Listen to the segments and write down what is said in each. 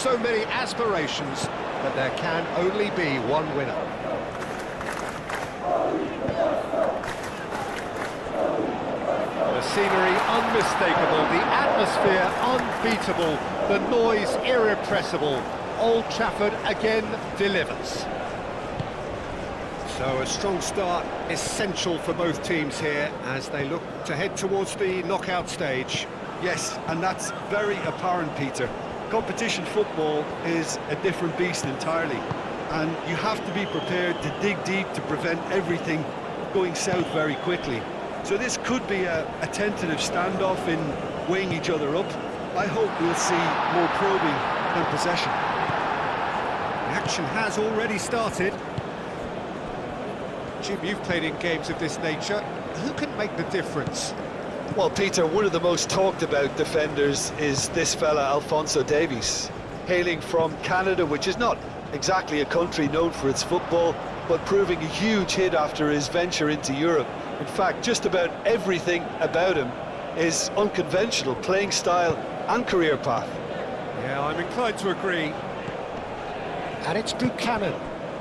so many aspirations, but there can only be one winner. The scenery unmistakable, the atmosphere unbeatable, the noise irrepressible. Old Trafford again delivers. So a strong start essential for both teams here as they look to head towards the knockout stage. Yes, and that's very apparent, Peter. Competition football is a different beast entirely, and you have to be prepared to dig deep to prevent everything going south very quickly. So this could be a tentative standoff in weighing each other up. I hope we'll see more probing than possession. The action has already started. Jim, you've played in games of this nature. Who can make the difference? Well, Peter, one of the most talked about defenders is this fella, Alphonso Davies. Hailing from Canada, which is not exactly a country known for its football, but proving a huge hit after his venture into Europe. In fact, just about everything about him is unconventional, playing style and career path. Yeah, I'm inclined to agree. And it's Buchanan.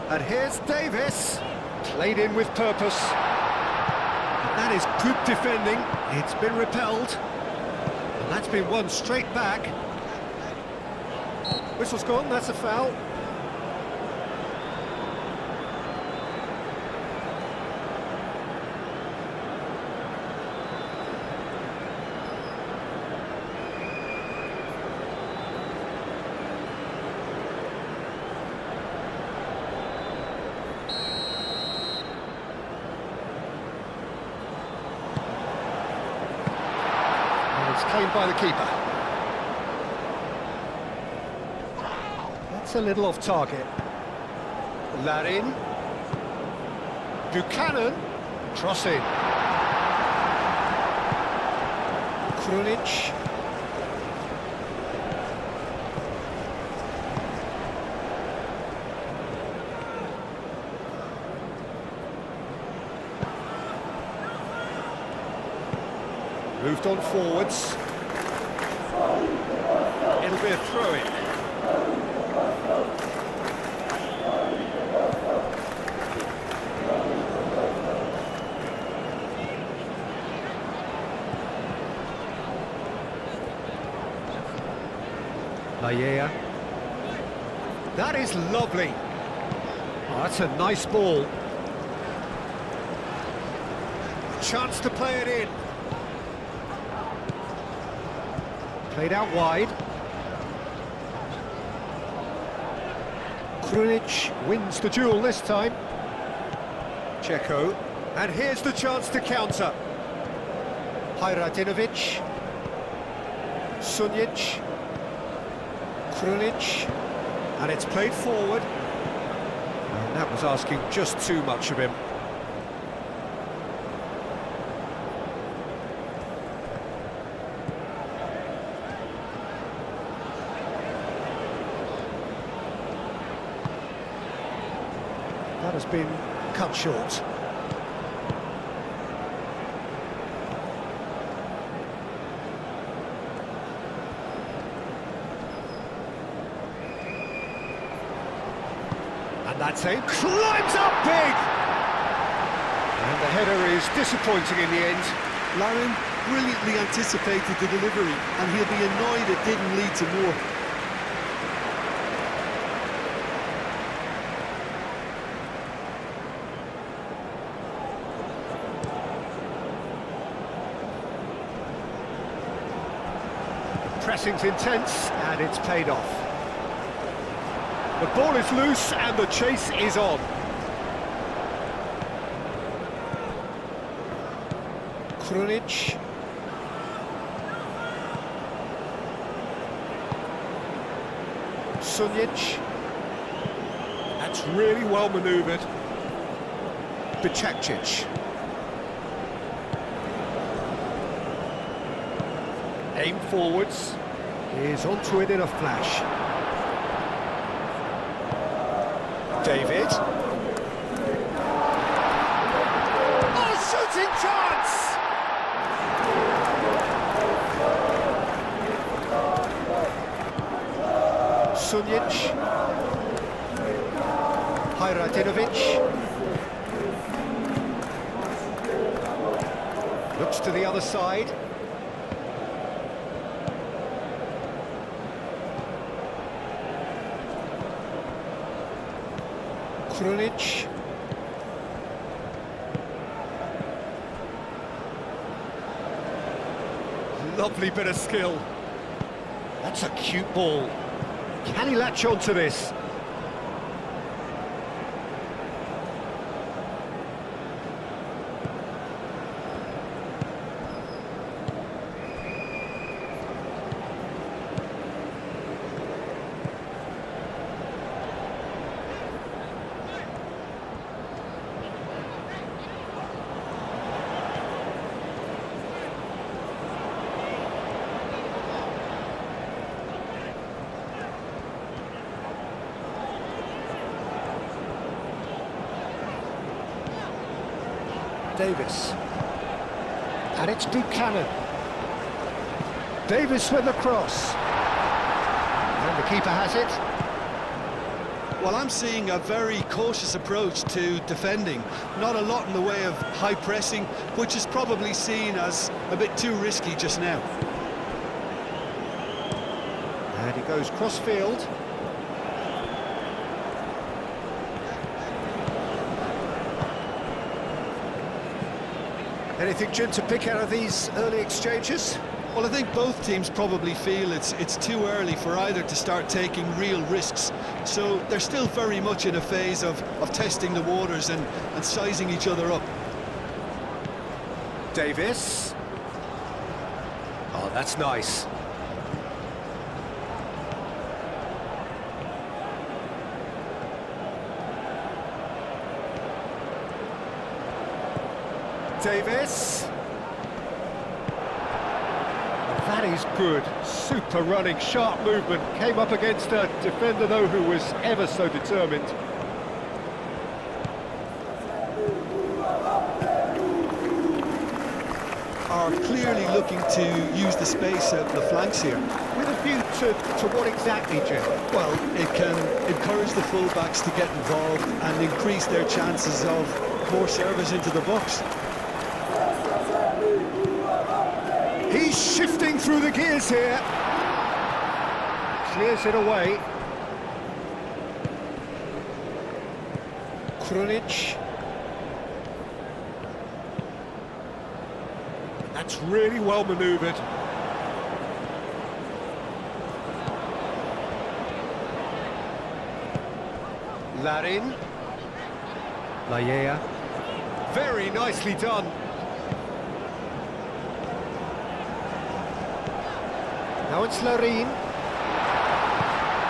And here's Davis. Played in with purpose. And that is good defending. It's been repelled. And that's been won straight back. Whistle's gone, that's a foul. It's claimed by the keeper. That's a little off target. Larin. Buchanan. Crossing. Krunic. Moved on forwards. It'll be a throw-in. Laia. That is lovely. Oh, that's a nice ball. Chance to play it in. Played out wide. Krunic wins the duel this time. Checo. And here's the chance to counter. Hajradinovic. Sunjic. Krunic. And it's played forward. And that was asking just too much of him. That has been cut short. And that's it. Climbs up big! And the header is disappointing in the end. Larin brilliantly anticipated the delivery, and he'll be annoyed it didn't lead to more. Pressing's intense, and it's paid off. The ball is loose, and the chase is on. Krunic. Sunjic. That's really well manoeuvred. Bicakcic. Aim forwards. Is onto it in a flash. David. Oh, shooting chance! Sunjic. Hajradinovic. Looks to the other side. Krunic. Lovely bit of skill. That's a cute ball. Can he latch on to this? Davis, and it's Buchanan. Davis with the cross, and the keeper has it. Well, I'm seeing a very cautious approach to defending. Not a lot in the way of high pressing, which is probably seen as a bit too risky just now. And he goes cross-field. Anything, Jim, to pick out of these early exchanges? Well, I think both teams probably feel it's too early for either to start taking real risks. So they're still very much in a phase of testing the waters and sizing each other up. Davis. Oh, that's nice. Davis. That is good. Super running, sharp movement. Came up against a defender, though, who was ever so determined. Are clearly looking to use the space out the flanks here. With a view to what exactly, Jim? Well, it can encourage the fullbacks to get involved and increase their chances of more service into the box. He's shifting through the gears here. Clears it away. Krunic. That's really well manoeuvred. Larin. Lajea. Very nicely done. Now it's Larin.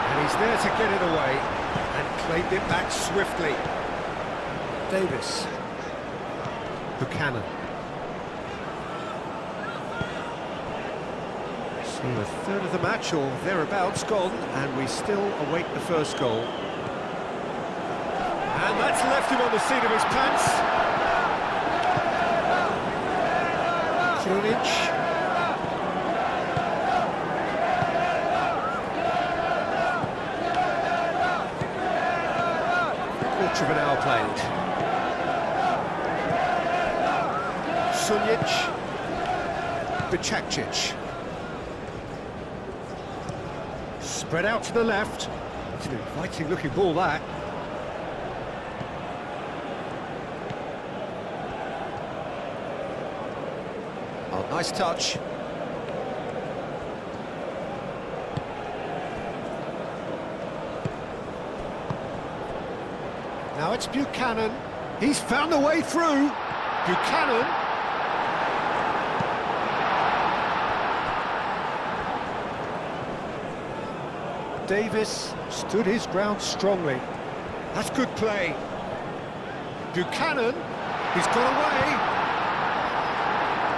And he's there to get it away. And claimed it back swiftly. Davis. Buchanan. So a third of the match, or thereabouts, gone. And we still await the first goal. And that's left him on the seat of his pants. Krunic. Quarter of an hour played. Sunjic. Bicakcic. Spread out to the left. It's an inviting looking ball, that. Oh, nice touch. Now it's Buchanan. He's found a way through. Buchanan. Davis stood his ground strongly. That's good play. Buchanan. He's got away.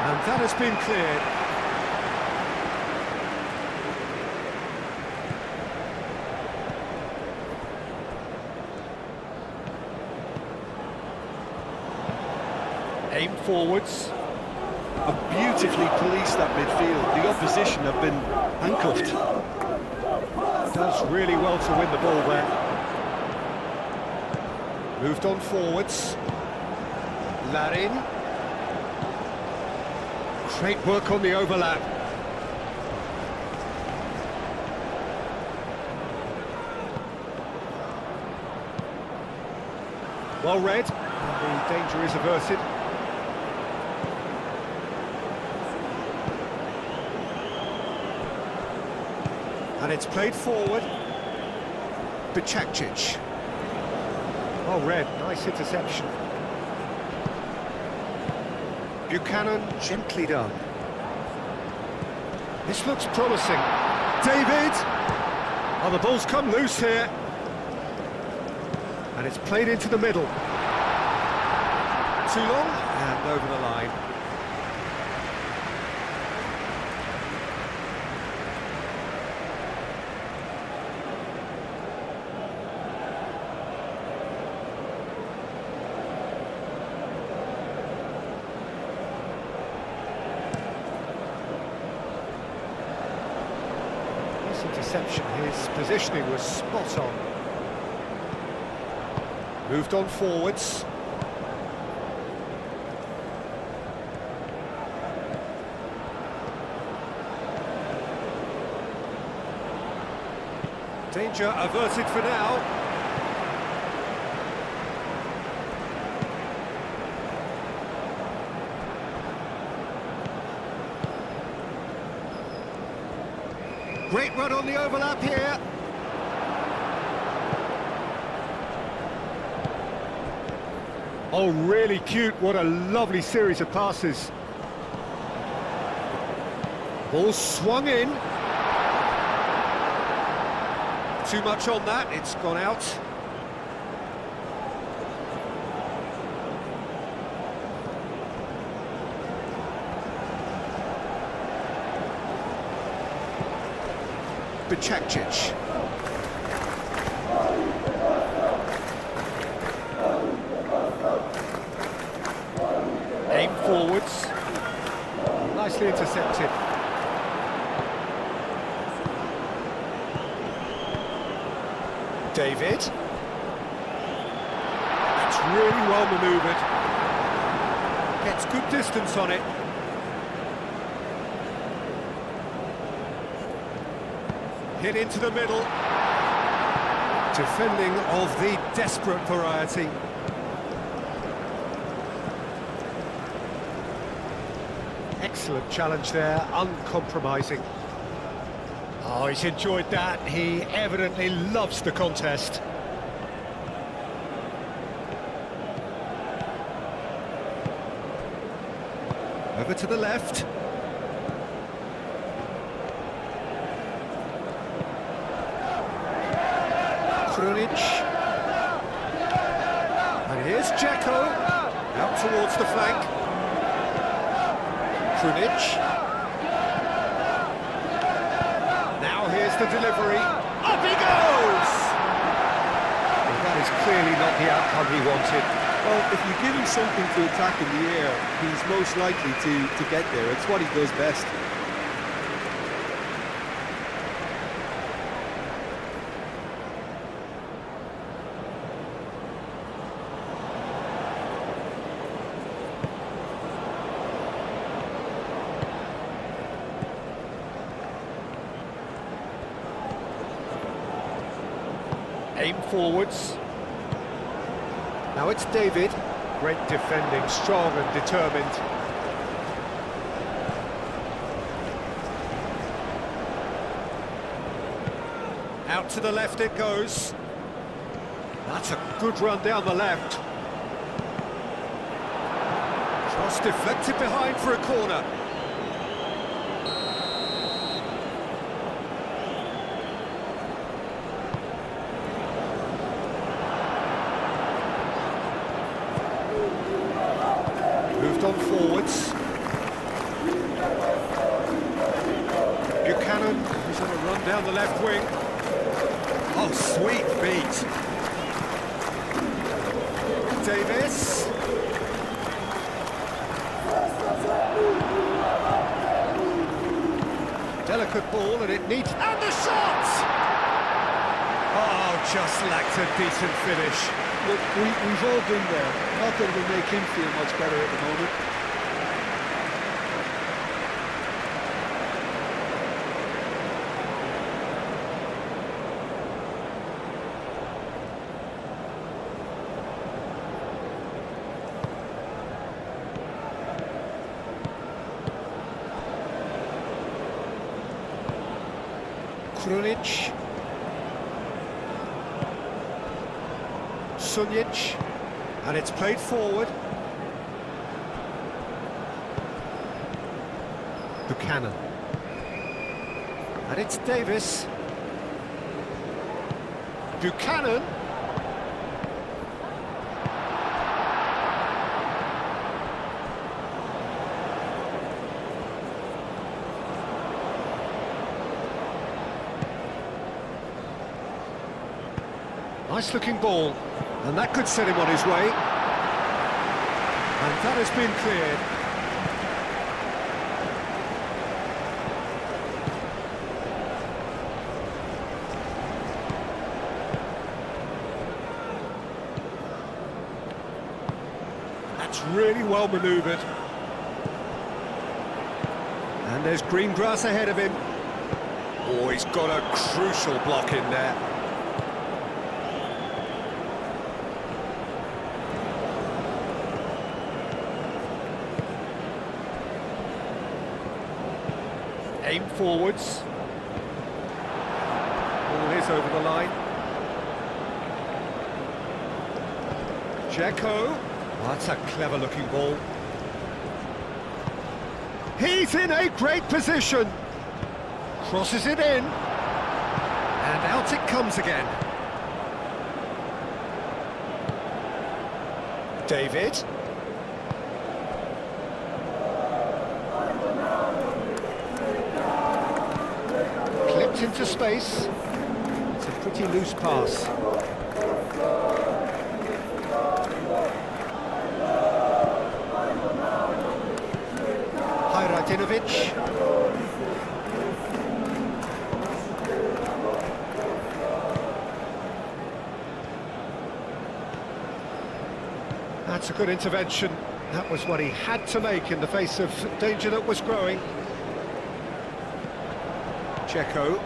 And that has been cleared. Aim forwards. Have beautifully policed that midfield. The opposition have been handcuffed. Does really well to win the ball there. Moved on forwards. Larin. Great work on the overlap. Well read. The danger is averted. And it's played forward. Bicakcic. Well read, nice interception. Buchanan, gently done. This looks promising. David! Oh, the ball's come loose here. And it's played into the middle. Too long, and over the line. Interception, his positioning was spot on. Moved on forwards. Danger averted for now. Great run on the overlap here. Oh, really cute. What a lovely series of passes. Ball swung in. Too much on that, it's gone out. Bicakcic. Aim forwards. Nicely intercepted. David. That's really well manoeuvred. Gets good distance on it. Hit into the middle. Defending of the desperate variety. Excellent challenge there, uncompromising. Oh, he's enjoyed that. He evidently loves the contest. Over to the left. Krunic. And here's Dzeko. Out towards the flank. Krunic. Now here's the delivery. Up he goes! Well, that is clearly not the outcome he wanted. Well, if you give him something to attack in the air, he's most likely to get there. It's what he does best. Aim forwards. Now it's David. Great defending, strong and determined. Out to the left it goes. That's a good run down the left. Cross deflected behind for a corner. Moved on forwards. Buchanan is on a run down the left wing. Oh, sweet feet. Davis. Delicate ball and it needs... And the shot! just lacked a decent finish. Look, we've all been there. Not that it'll make him feel much better at the moment. Krunic. Sunic. And it's played forward. Buchanan. And it's Davis. Buchanan. Nice looking ball, and that could set him on his way. And that has been cleared. That's really well manoeuvred. And there's green grass ahead of him. Oh, he's got a crucial block in there. Aim forwards. Ball is over the line. Dzeko. Oh, that's a clever looking ball. He's in a great position. Crosses it in. And out it comes again. David. Clipped into space. It's a pretty loose pass. Hajratinovic. That's a good intervention. That was what he had to make in the face of danger that was growing. Dzeko.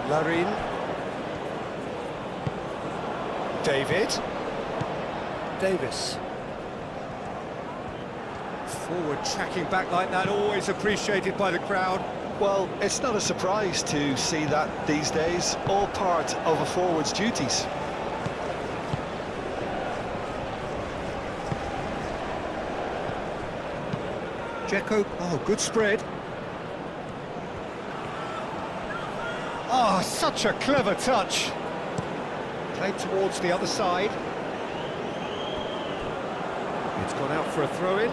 Larin. David. Davis. Forward tracking back like that, always appreciated by the crowd. Well, it's not a surprise to see that these days, all part of a forward's duties. Dzeko, oh, good spread. Oh, such a clever touch. Played towards the other side. It's gone out for a throw-in.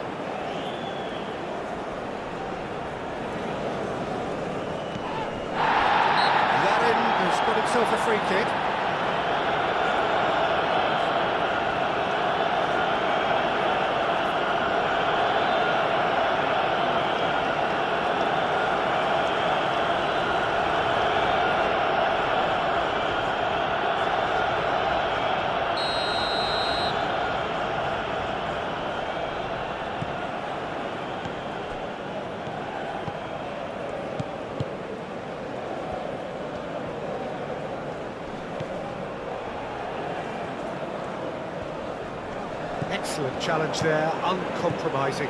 Larin has got himself a free kick. Excellent challenge there, uncompromising.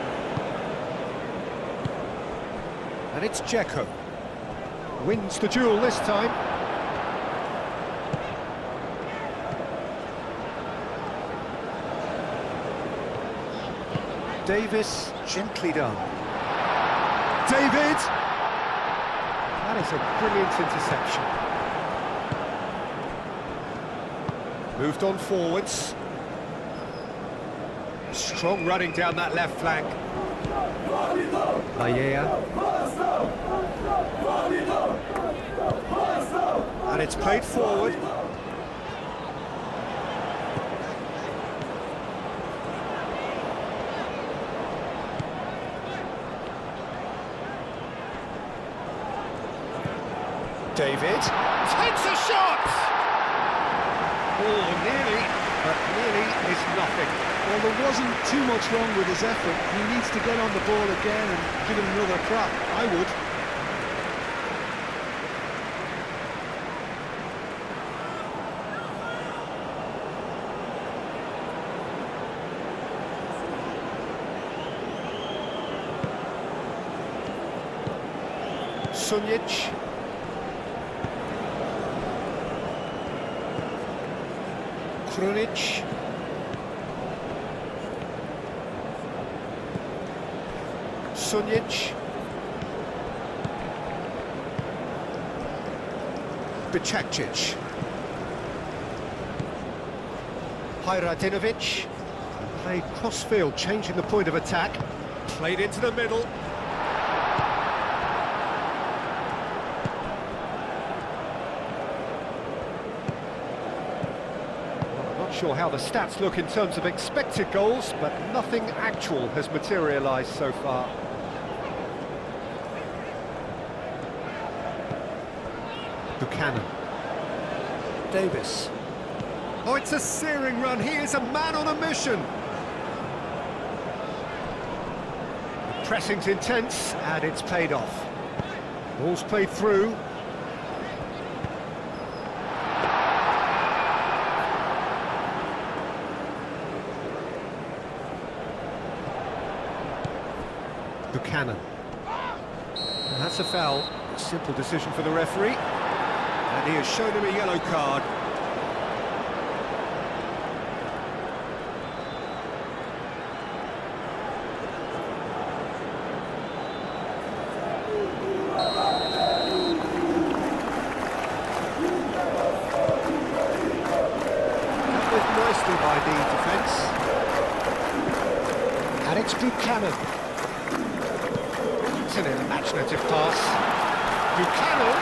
And it's Dzeko. Wins the duel this time. Davis, gently done. David! That is a brilliant interception. Moved on forwards. Strong running down that left flank. Ayea. And it's played forward. David takes a shot! Oh, nearly, but nearly is nothing. Well, there wasn't too much wrong with his effort. He needs to get on the ball again and give it another crack. I would. Sunjic. Krunic. Sunjic. Bicakcic. Hajradinovic. Played cross-field, changing the point of attack. Played into the middle. Sure how the stats look in terms of expected goals, but nothing actual has materialised so far. Buchanan. Davis. Oh, it's a searing run. He is a man on a mission. The pressing's intense, and it's paid off. Ball's played through. Buchanan. And that's a foul. A simple decision for the referee. And he has shown him a yellow card. Dealt with nicely by the defence. And it's Buchanan. An imaginative pass. Buchanan.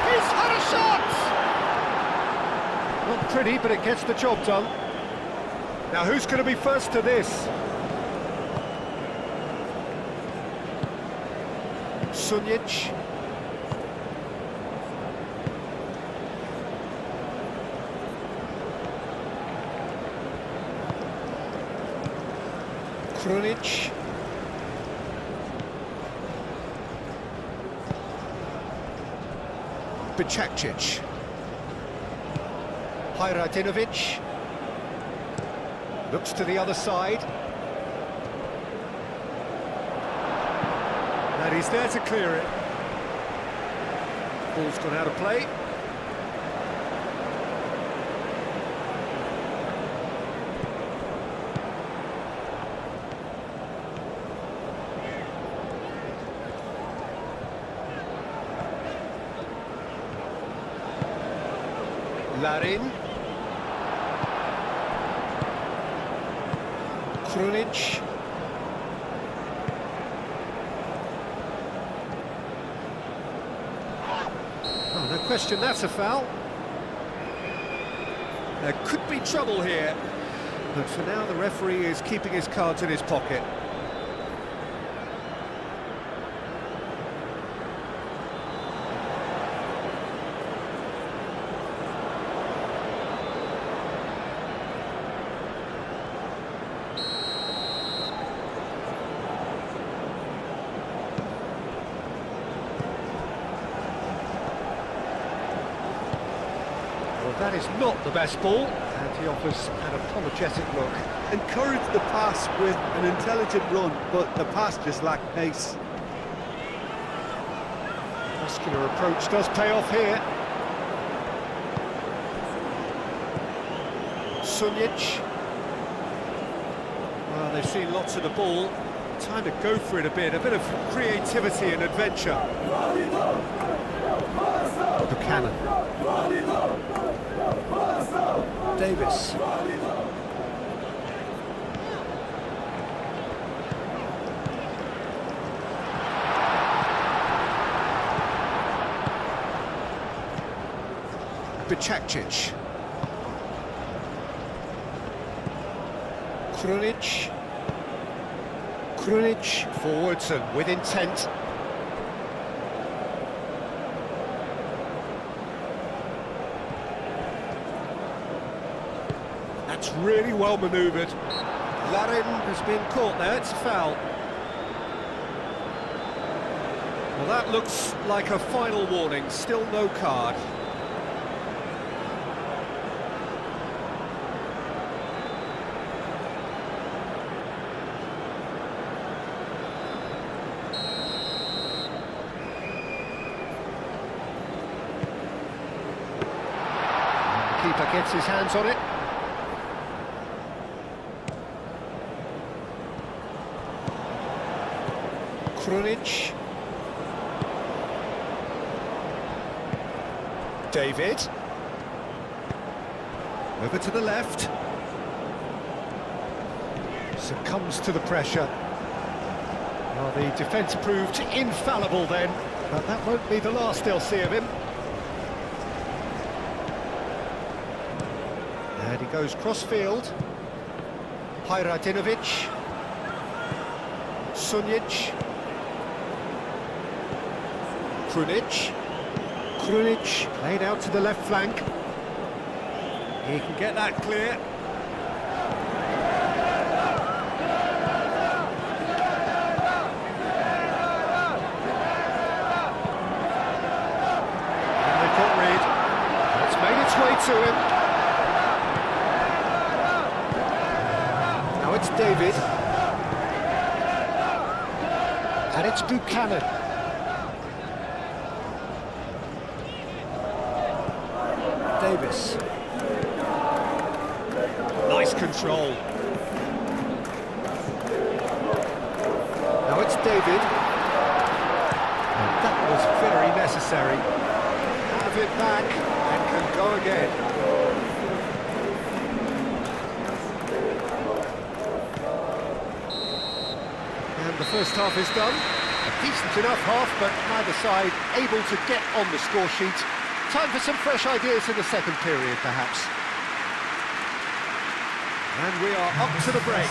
He's had a shot! Not pretty, but it gets the job done. Now who's going to be first to this? Sunjic. Krunic. Bicakcic. Hajradinovic. Looks to the other side. And he's there to clear it. Ball's gone out of play. Larin. Krunic. Oh, no question, that's a foul. There could be trouble here, but for now the referee is keeping his cards in his pocket. That is not the best ball, and he offers an apologetic look. Encouraged the pass with an intelligent run, but the pass just lacked pace. Muscular approach does pay off here. Sunjic. Well, they've seen lots of the ball. Time to go for it a bit of creativity and adventure. Buchanan. Davis. Bicakcic. Krunic. Krunic forwards and with intent. That's really well manoeuvred. Larin has been caught there, it's a foul. Well, that looks like a final warning, still no card. The keeper gets his hands on it. Krunic. David. Over to the left. Succumbs to the pressure. Well, the defence proved infallible then, but that won't be the last they'll see of him. And he goes cross-field. Hajradinovic. Sunjic. Krunic. Krunic played out to the left flank. He can get that clear. And they've got Reed. It's made its way to him. Now it's David. And it's Buchanan. Davis. Nice control. Now it's David. And that was very necessary. Have it back and can go again. And the first half is done. A decent enough half, but neither side able to get on the score sheet. Time for some fresh ideas in the second period, perhaps. And we are up to the break.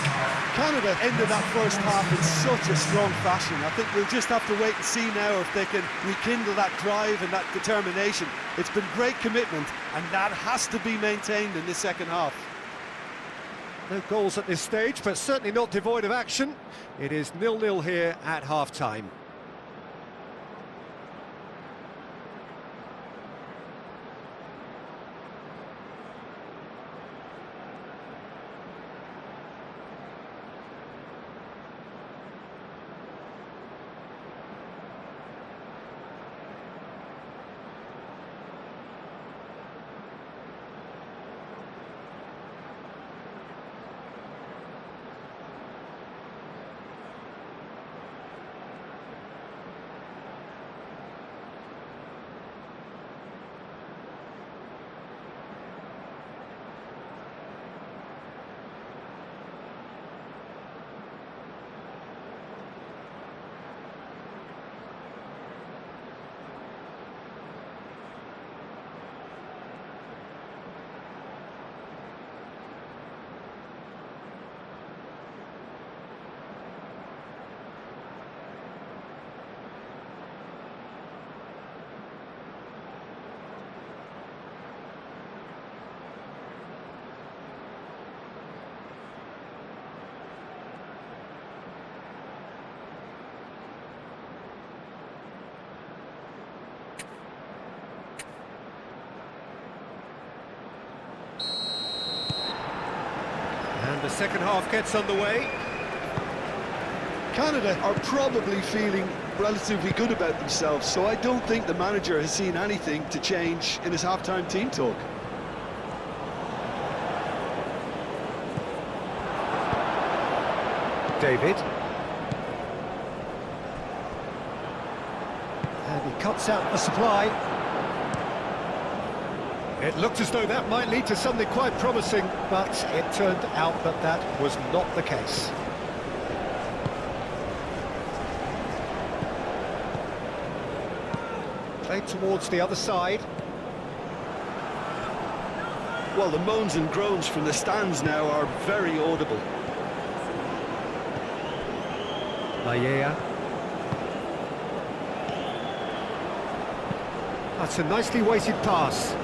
Canada ended that first half in such a strong fashion. I think we'll just have to wait and see now if they can rekindle that drive and that determination. It's been great commitment, and that has to be maintained in the second half. No goals at this stage, but certainly not devoid of action. It is 0-0 here at half-time. And the second half gets underway. Canada are probably feeling relatively good about themselves, so I don't think the manager has seen anything to change in his half-time team talk. David. And he cuts out the supply. It looked as though that might lead to something quite promising, but it turned out that that was not the case. Played towards the other side. Well, the moans and groans from the stands now are very audible. Laya. That's a nicely weighted pass.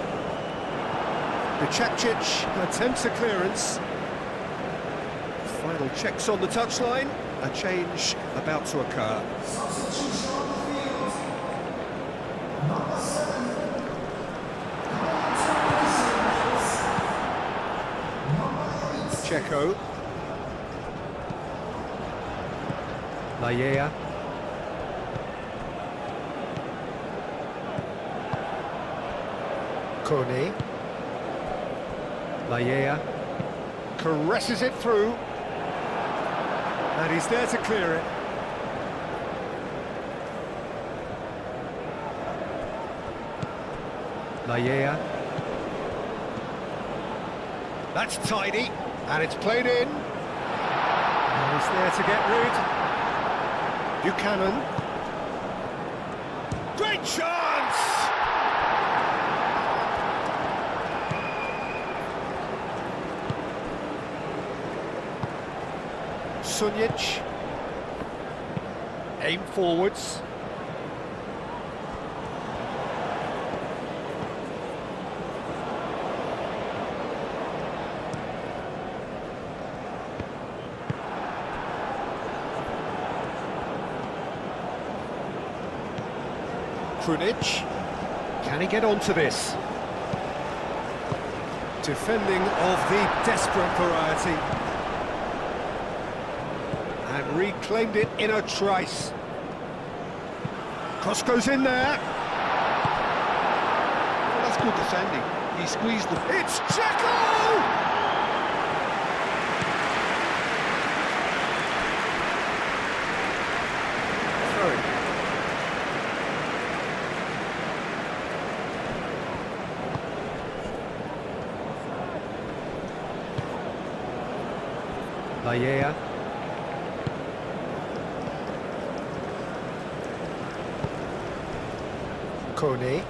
Bicekcic attempts a clearance. Final checks on the touchline. A change about to occur. Checo. Laya. Kone. Laya. Caresses it through. And he's there to clear it. Laya. That's tidy. And it's played in. And he's there to get rid. Buchanan. Great chance! Sunic. Aim forwards. Krunic. Can he get onto this? Defending of the desperate variety. And reclaimed it in a trice. Cross goes in there. Well, that's good defending. He squeezed the... It's Checo! Laya. Kone.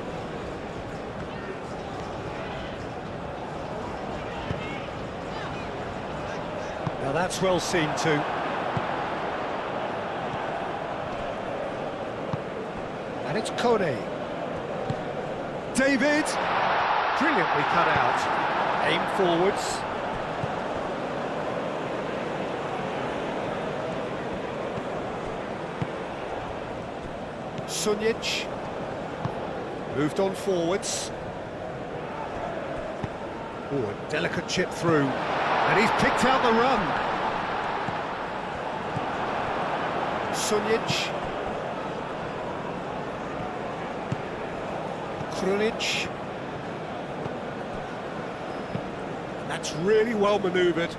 Now that's well seen too. And it's Kone. David! Brilliantly cut out. Aim forwards. Sunic. Moved on forwards. Oh, a delicate chip through. And he's picked out the run. Sunic. Krunic. That's really well manoeuvred.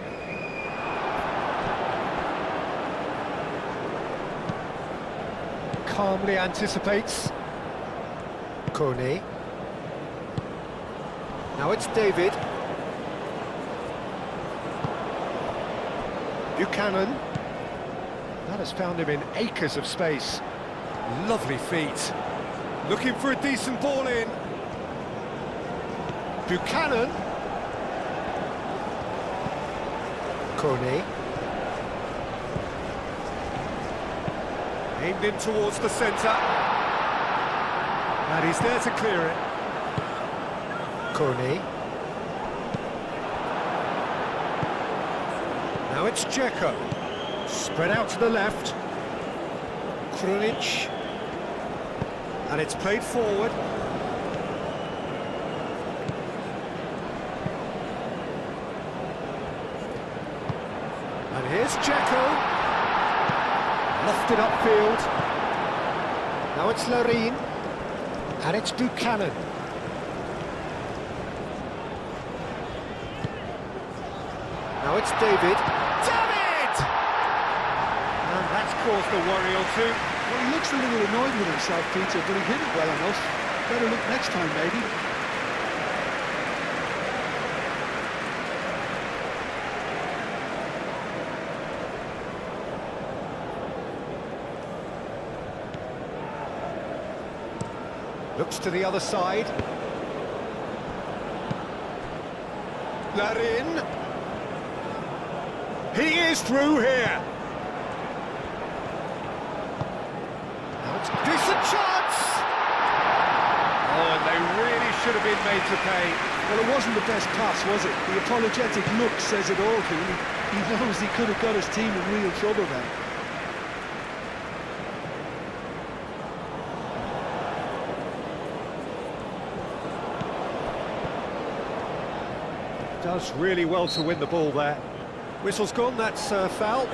Calmly anticipates. Kone. Now it's David. Buchanan. That has found him in acres of space. Lovely feet. Looking for a decent ball in. Buchanan. Kone. Aimed in towards the centre. And he's there to clear it. Kone. Now it's Checo. Spread out to the left. Krunic. And it's played forward. And here's Checo. Lofted upfield. Now it's Larine. And it's Buchanan. Now it's David. David! And that's caused a worry or two. Well, he looks a little annoyed with himself, Peter, but he hit it well enough. Better look next time, maybe. Looks to the other side. Larin. He is through here. should have been made to pay. Well, it wasn't the best pass, was it? The apologetic look says it all, Keane. He knows he could have got his team in real trouble then. Does really well to win the ball there. Whistle's gone, that's foul.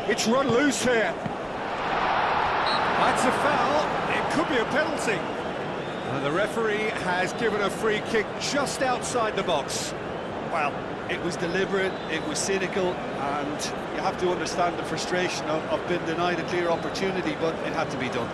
It's run loose here. That's a foul. It could be a penalty. And the referee has given a free kick just outside the box. Well, it was deliberate, it was cynical, and you have to understand the frustration of being denied a clear opportunity, but it had to be done.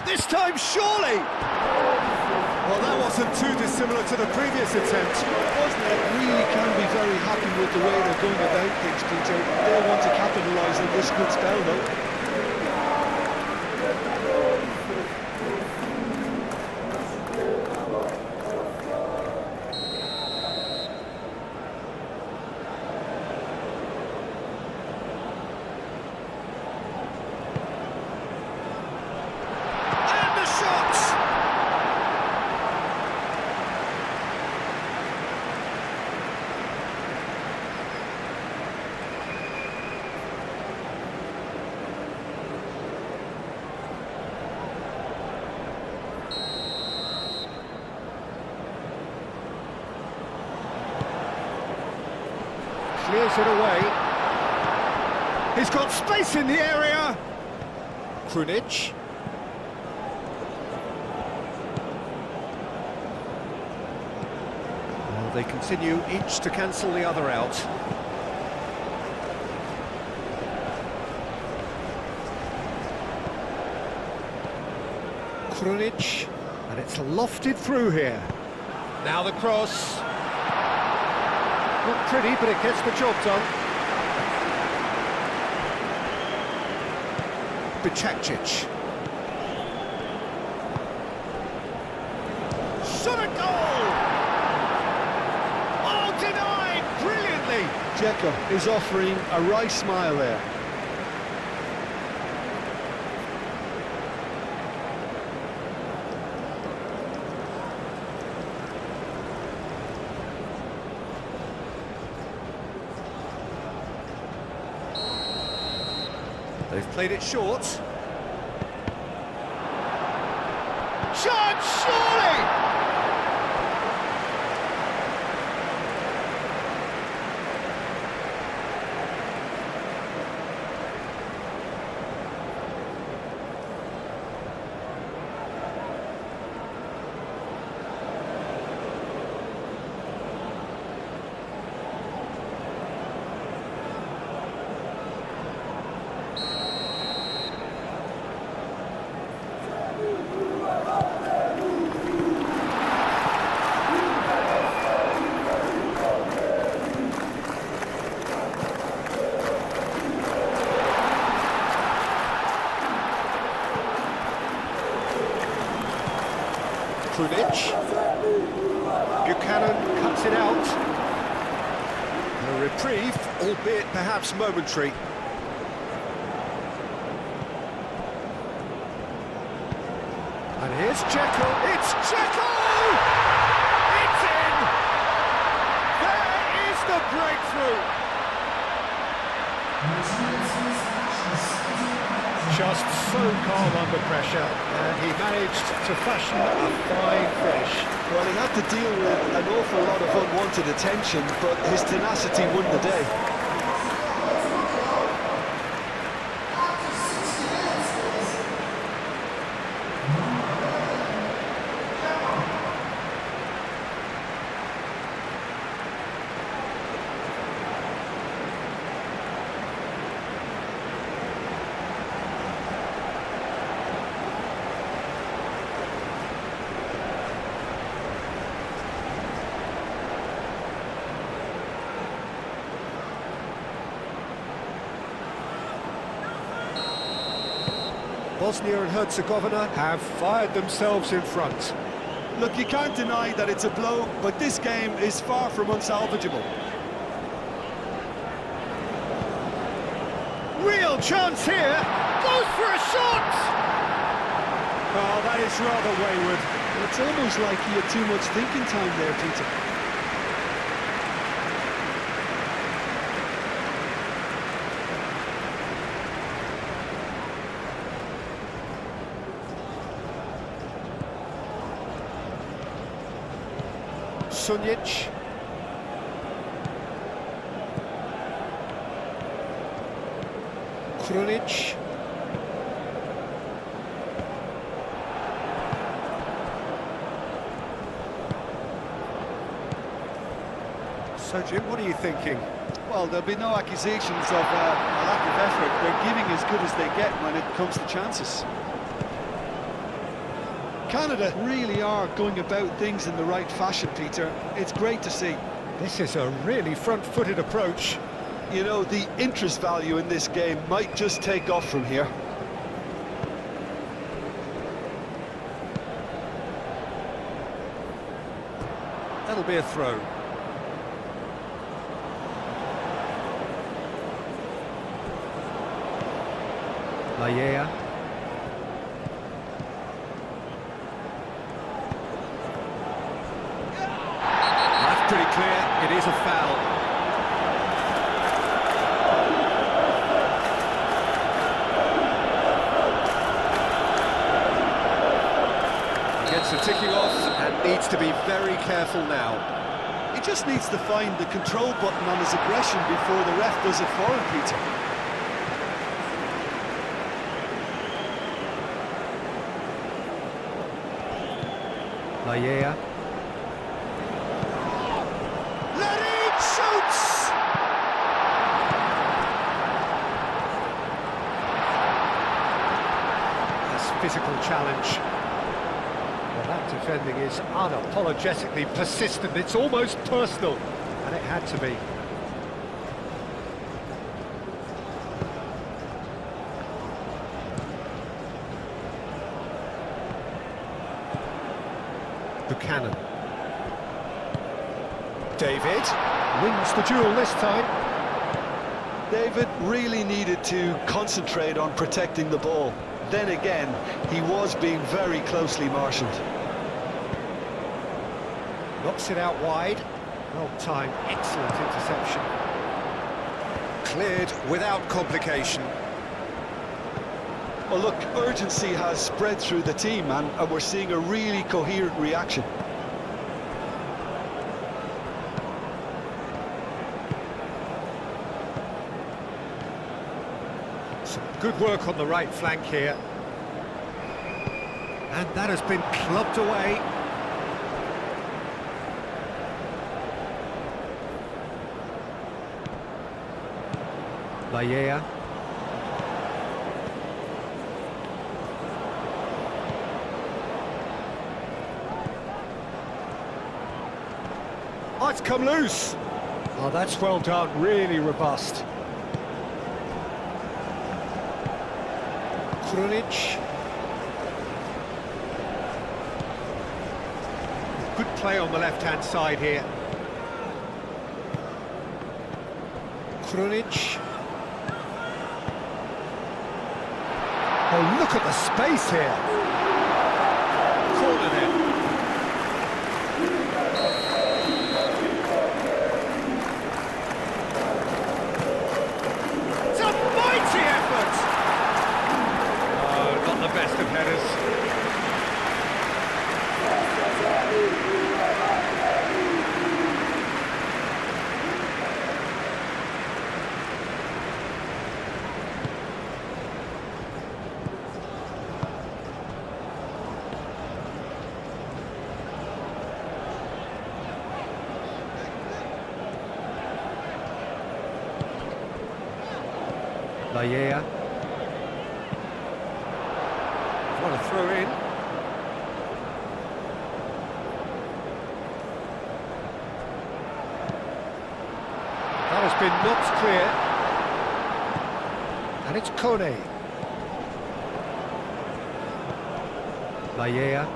This time, surely! Well, that wasn't too dissimilar to the previous attempt. Bosnia really can be very happy with the way they're going about things, Peter. They want to capitalise on this good spell, though. Clears it away. He's got space in the area. Krunic. Well, they continue each to cancel the other out. Krunic, and it's lofted through here. Now the cross. Not pretty, but it gets the job done. Bicakcic. Shot a goal! Oh, denied! Brilliantly! Dzeko is offering a wry smile there. They've played it short. Shot, surely! Krunic. Buchanan cuts it out. A reprieve, albeit perhaps momentary. And here's Dzeko. It's Dzeko! It's in! There is the breakthrough! Just so calm under pressure, and he managed to fashion a fine finish. Well, he had to deal with an awful lot of unwanted attention, but his tenacity won the day. Bosnia and Herzegovina have fired themselves in front. Look, you can't deny that it's a blow, but this game is far from unsalvageable. Real chance here, goes for a shot! Oh, that is rather wayward. It's almost like he had too much thinking time there, Peter. Sunjic. Krunic. So, Jim, what are you thinking? Well, there'll be no accusations of a lack of effort. They're giving as good as they get when it comes to chances. Canada really are going about things in the right fashion, Peter. It's great to see. This is a really front-footed approach. You know, the interest value in this game might just take off from here. That'll be a throw. Laya. That's pretty clear, it is a foul. He gets the ticking off and needs to be very careful now. He just needs to find the control button on his aggression before the ref does it for him, Peter. Laya. Laric shoots! That's physical challenge. Well, that defending is unapologetically persistent. It's almost personal, and it had to be. Buchanan. David wins the duel this time. David really needed to concentrate on protecting the ball. Then again, he was being very closely marshalled. Knocks it out wide. Well timed, excellent interception. Cleared without complication. Well, look, urgency has spread through the team, and we're seeing a really coherent reaction. Some good work on the right flank here. And that has been clubbed away. Laya. Oh, it's come loose. Oh, that's well done, really robust. Krunic. Good play on the left-hand side here. Krunic. Oh, look at the space here. Corner there. It's a mighty effort. Oh, not the best of headers. Laya. What a throw in. That has been knocked clear. And it's Kone. Laya.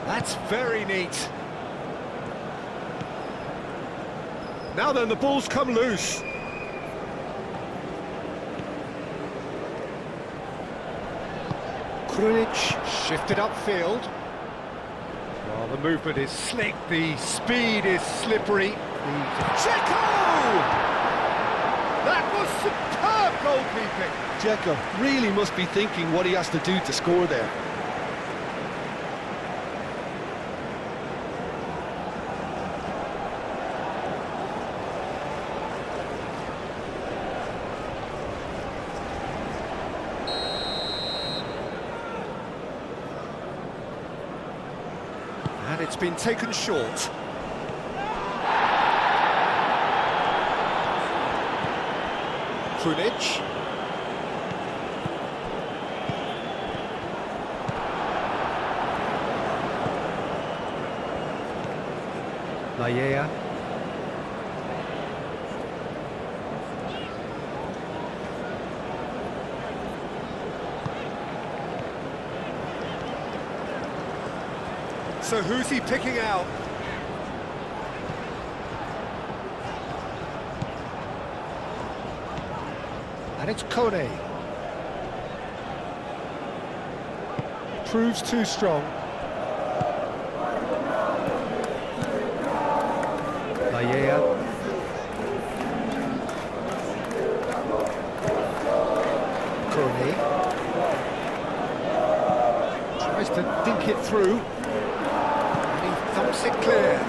That's very neat. Now then, the ball's come loose. Krunic shifted upfield. Well, the movement is slick, the speed is slippery. Checo! That was superb goalkeeping. Dzeko really must be thinking what he has to do to score there. And it's been taken short. Krunic. Laya. So who's he picking out? And it's Kone. Proves too strong. Laya. Kone. Tries to dink it through. Thumps it clear.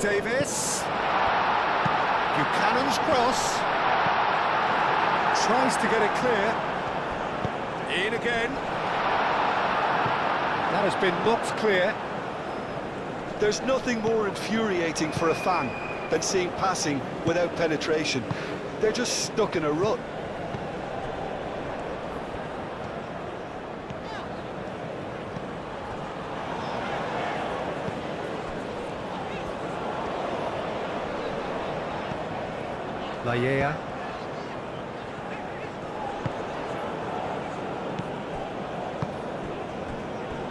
Davis. Buchanan's cross. Tries to get it clear. In again. That has been knocked clear. There's nothing more infuriating for a fan than seeing passing without penetration. They're just stuck in a rut. Laya.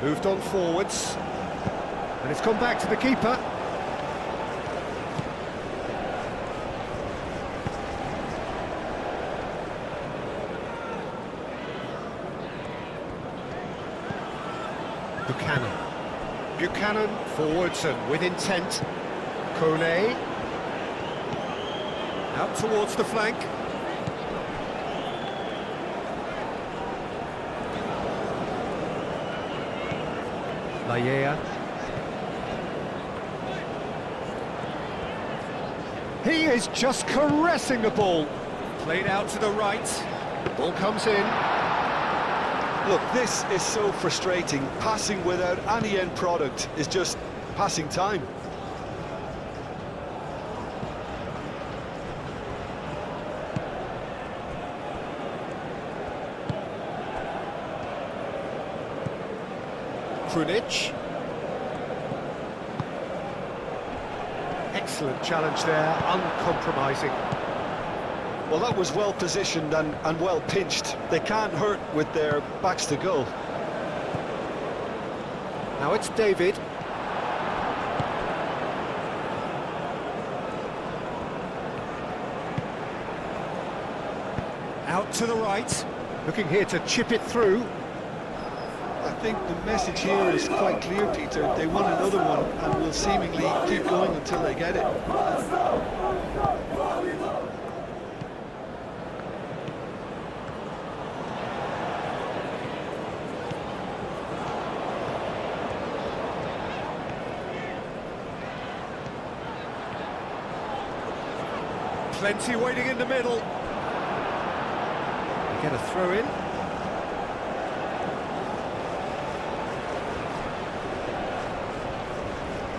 Moved on forwards. And it's gone back to the keeper. Buchanan forwards and with intent. Kone. Out towards the flank. Laya. He is just caressing the ball. Played out to the right. Ball comes in. Look, this is so frustrating. Passing without any end product is just passing time. Krunic. Excellent challenge there, uncompromising. Well, that was well positioned and well pinched. They can't hurt with their backs to goal. Now it's David. Out to the right, looking here to chip it through. I think the message here is quite clear, Peter. They want another one and will seemingly keep going until they get it. Plenty waiting in the middle. They get a throw in.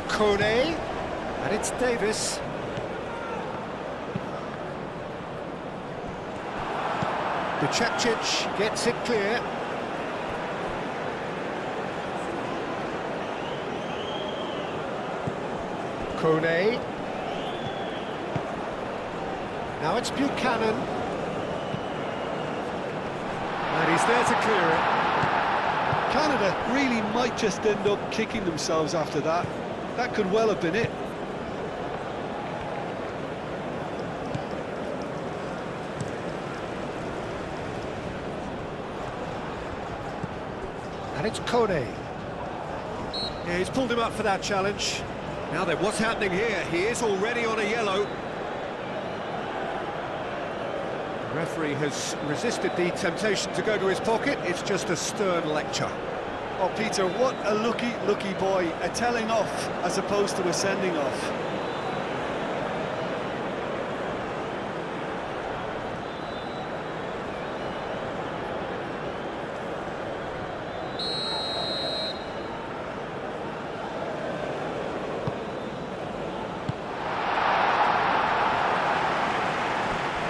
Kone, and it's Davis. Buchanan's gets it clear. Kone. Now it's Buchanan. And he's there to clear it. Canada really might just end up kicking themselves after that. That could well have been it. And it's Kone. Yeah, he's pulled him up for that challenge. Now then, what's happening here? He is already on a yellow. The referee has resisted the temptation to go to his pocket. It's just a stern lecture. Oh, Peter, what a lucky boy. A telling off as opposed to a sending off.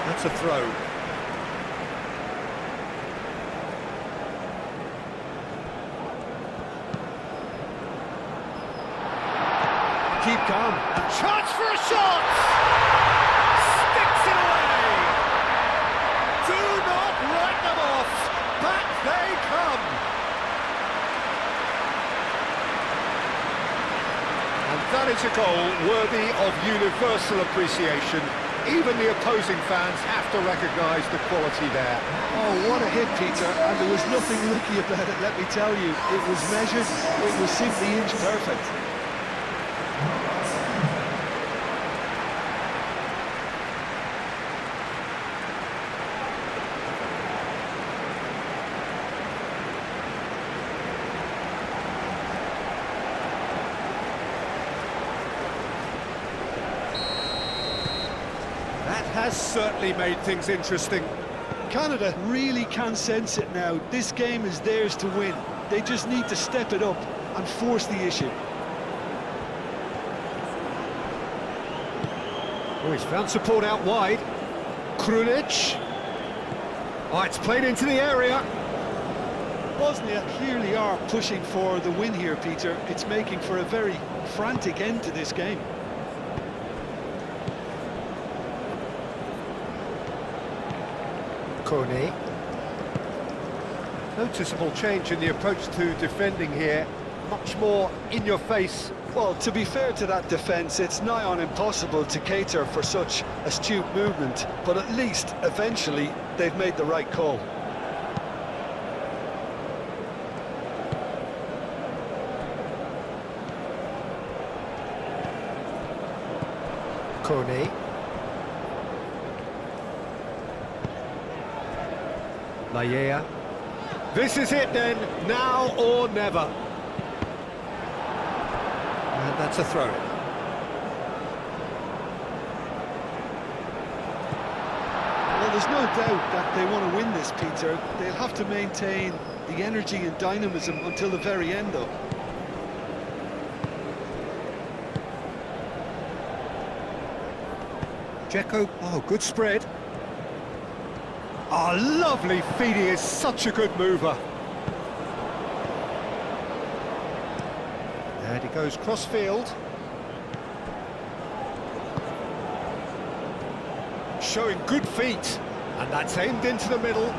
That's a throw. Keep calm. And chance for a shot! Sticks it away! Do not write them off! Back they come! And that is a goal worthy of universal appreciation. Even the opposing fans have to recognise the quality there. Oh, what a hit, Peter, and there was nothing lucky about it, let me tell you. It was measured, it was simply inch perfect. That has certainly made things interesting. Canada really can sense it now. This game is theirs to win. They just need to step it up and force the issue. Oh, he's found support out wide. Krunic. Oh, it's played into the area. Bosnia clearly are pushing for the win here, Peter. It's making for a very frantic end to this game. Kone. Noticeable change in the approach to defending here. Much more in your face. Well, to be fair to that defence, it's nigh on impossible to cater for such astute movement, but at least, eventually, they've made the right call. Kone. Laia. This is it then, now or never. And that's a throw. Well, there's no doubt that they want to win this, Peter. They'll have to maintain the energy and dynamism until the very end, though. Dzeko, oh, good spread. Oh, lovely feed, he is such a good mover. There he goes, cross-field. Showing good feet, and that's aimed into the middle.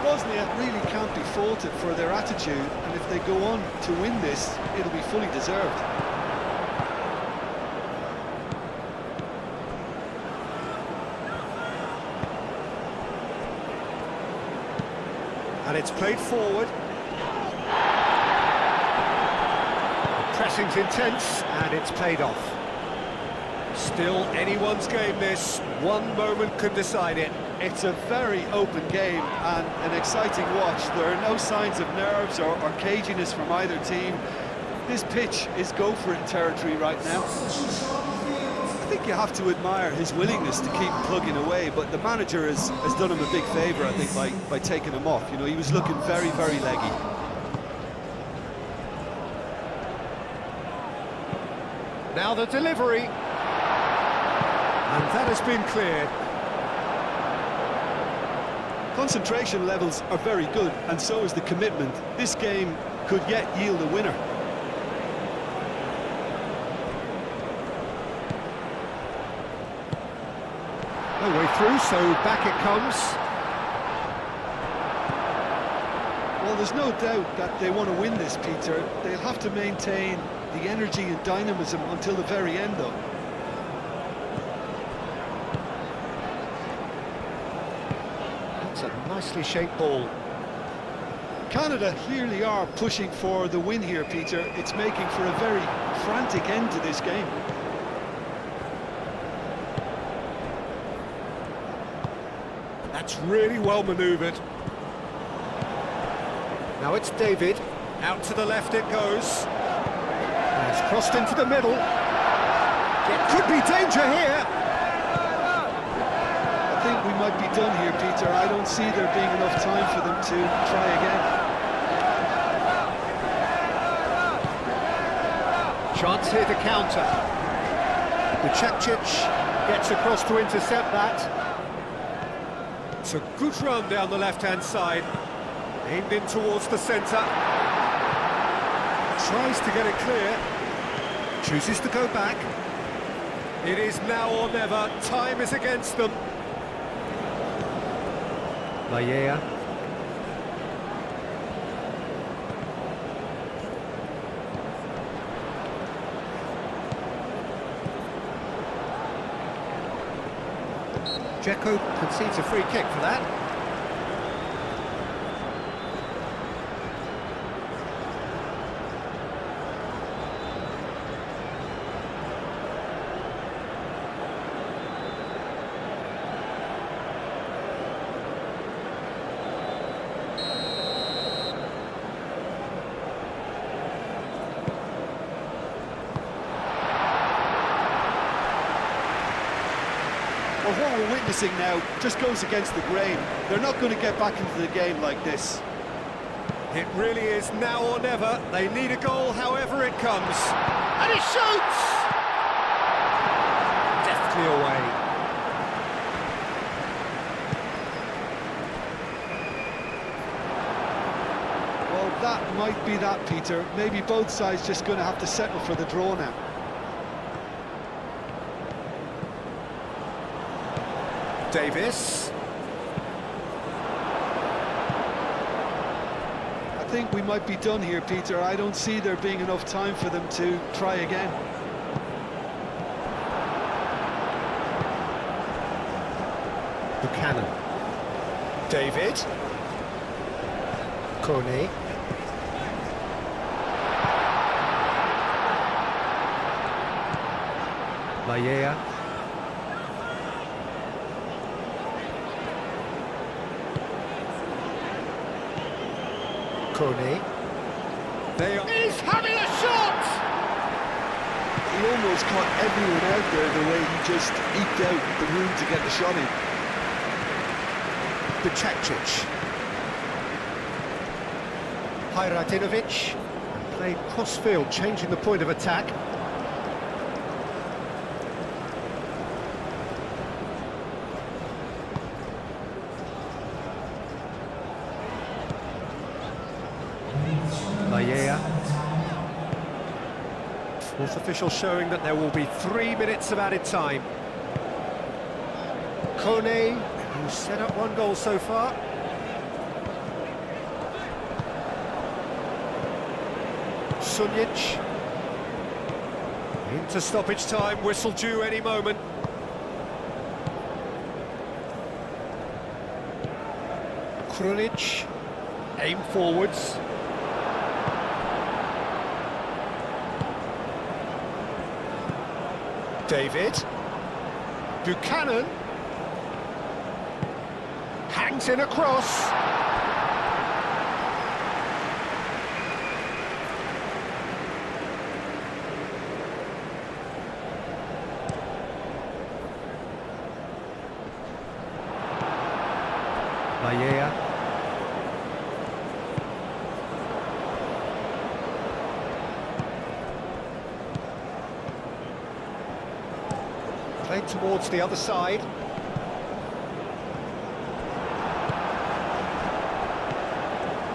Bosnia really can't be faulted for their attitude, and if they go on to win this, it'll be fully deserved. And it's played forward. The pressing's intense, and it's paid off. Still anyone's game this, one moment could decide it. It's a very open game and an exciting watch. There are no signs of nerves or caginess from either team. This pitch is go-for-it territory right now. I think you have to admire his willingness to keep plugging away, but the manager has done him a big favour, I think, by taking him off. You know, he was looking very, very leggy. Now the delivery. And that has been cleared. Concentration levels are very good, and so is the commitment. This game could yet yield a winner. No way through, so back it comes. Well, there's no doubt that they want to win this, Peter. They'll have to maintain the energy and dynamism until the very end, though. That's a nicely shaped ball. Canada clearly are pushing for the win here, Peter. It's making for a very frantic end to this game. That's really well manoeuvred. Now it's David. Out to the left it goes. And it's crossed into the middle. It could be danger here. I think we might be done here, Peter. I don't see there being enough time for them to try again. Chance here to counter. Bucakcic gets across to intercept that. It's a good run down the left-hand side. Aimed in towards the centre. Tries to get it clear. Chooses to go back. It is now or never. Time is against them. Vallea. Dzeko concedes a free kick for that. Well, what we're witnessing now just goes against the grain. They're not going to get back into the game like this. It really is now or never. They need a goal however it comes. And he shoots! Deftly away. Well, that might be that, Peter. Maybe both sides just going to have to settle for the draw now. Davis. I think we might be done here, Peter. I don't see there being enough time for them to try again. Buchanan. David. Kone. Vallea. Kone. He's having a shot! He almost caught everyone out there the way he just eked out the room to get the shot in. Bucakcic. Hajratinovic played cross-field, changing the point of attack. Vallea. Fourth official showing that there will be 3 minutes of added time. Kone, who's set up 1 goal so far. Sunjic. Into stoppage time, whistle due any moment. Krunic, aim forwards. David. Buchanan. Hangs in across. Vallea. Played towards the other side.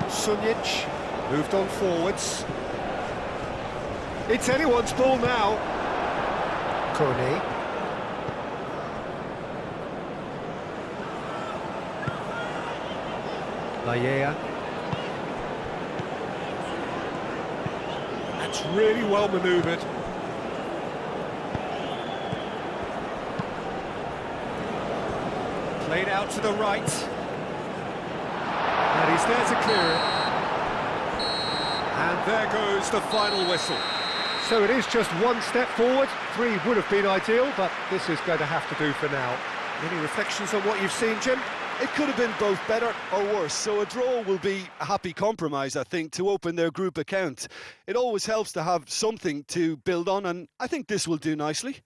Sunjic moved on forwards. It's anyone's ball now. Kone. Laia. That's really well manoeuvred. Played out to the right. And he's there to clear it. And there goes the final whistle. So it is just one step forward. 3 would have been ideal, but this is going to have to do for now. Any reflections on what you've seen, Jim? It could have been both better or worse, so a draw will be a happy compromise, I think, to open their group account. It always helps to have something to build on, and I think this will do nicely.